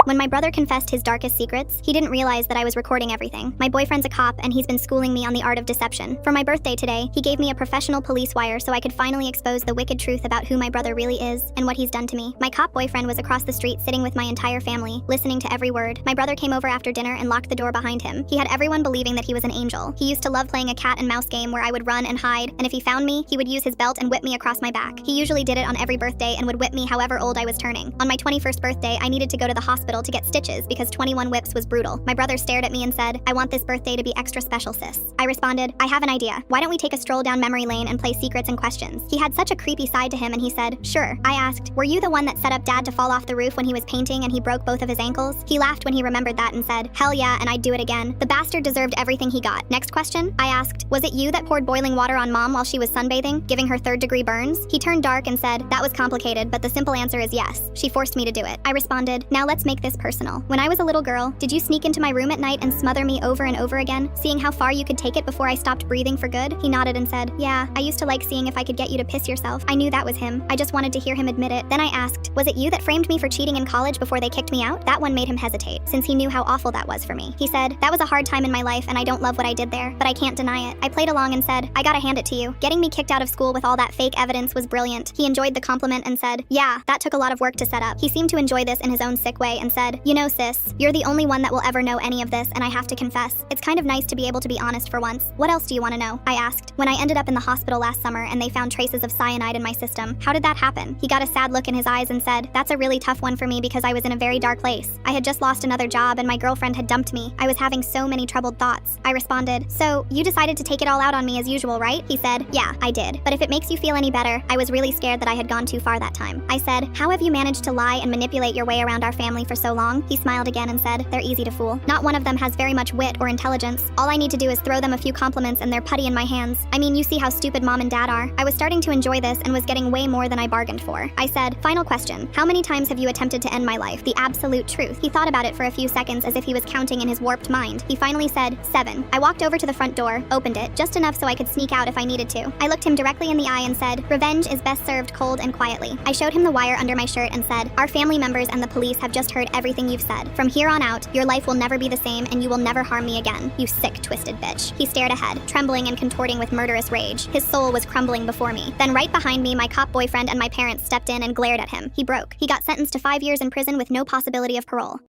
When my brother confessed his darkest secrets, he didn't realize that I was recording everything. My boyfriend's a cop, and he's been schooling me on the art of deception. For my birthday today, he gave me a professional police wire so I could finally expose the wicked truth about who my brother really is and what he's done to me. My cop boyfriend was across the street sitting with my entire family, listening to every word. My brother came over after dinner and locked the door behind him. He had everyone believing that he was an angel. He used to love playing a cat and mouse game where I would run and hide, and if he found me, he would use his belt and whip me across my back. He usually did it on every birthday and would whip me however old I was turning. On my 21st birthday, I needed to go to the hospital to get stitches because 21 whips was brutal. My brother stared at me and said, "I want this birthday to be extra special, sis." I responded, "I have an idea. Why don't we take a stroll down memory lane and play secrets and questions?" He had such a creepy side to him and he said, "Sure." I asked, "Were you the one that set up Dad to fall off the roof when he was painting and he broke both of his ankles?" He laughed when he remembered that and said, "Hell yeah, and I'd do it again." The bastard deserved everything he got. Next question, I asked, "Was it you that poured boiling water on Mom while she was sunbathing, giving her third-degree burns?" He turned dark and said, "That was complicated, but the simple answer is yes. She forced me to do it." I responded, "Now let's make this personal. When I was a little girl, did you sneak into my room at night and smother me over and over again, seeing how far you could take it before I stopped breathing for good?" He nodded and said, "Yeah, I used to like seeing if I could get you to piss yourself." I knew that was him. I just wanted to hear him admit it. Then I asked, "Was it you that framed me for cheating in college before they kicked me out?" That one made him hesitate, since he knew how awful that was for me. He said, "That was a hard time in my life and I don't love what I did there, but I can't deny it." I played along and said, "I gotta hand it to you. Getting me kicked out of school with all that fake evidence was brilliant." He enjoyed the compliment and said, "Yeah, that took a lot of work to set up." He seemed to enjoy this in his own sick way and said, "You know, sis, you're the only one that will ever know any of this, and I have to confess, it's kind of nice to be able to be honest for once. What else do you want to know?" I asked. "When I ended up in the hospital last summer and they found traces of cyanide in my system, how did that happen?" He got a sad look in his eyes and said, "That's a really tough one for me because I was in a very dark place. I had just lost another job and my girlfriend had dumped me. I was having so many troubled thoughts." I responded, "So, you decided to take it all out on me as usual, right?" He said, "Yeah, I did. But if it makes you feel any better, I was really scared that I had gone too far that time." I said, "How have you managed to lie and manipulate your way around our family for so long?" He smiled again and said, "They're easy to fool. Not one of them has very much wit or intelligence. All I need to do is throw them a few compliments and they're putty in my hands. I mean, you see how stupid Mom and Dad are." I was starting to enjoy this and was getting way more than I bargained for. I said, "Final question. How many times have you attempted to end my life? The absolute truth." He thought about it for a few seconds as if he was counting in his warped mind. He finally said, 7. I walked over to the front door, opened it, just enough so I could sneak out if I needed to. I looked him directly in the eye and said, "Revenge is best served cold and quietly." I showed him the wire under my shirt and said, "Our family members and the police have just heard everything you've said. From here on out, your life will never be the same and you will never harm me again. You sick, twisted bitch." He stared ahead, trembling and contorting with murderous rage. His soul was crumbling before me. Then right behind me, my cop boyfriend and my parents stepped in and glared at him. He broke. He got sentenced to 5 years in prison with no possibility of parole.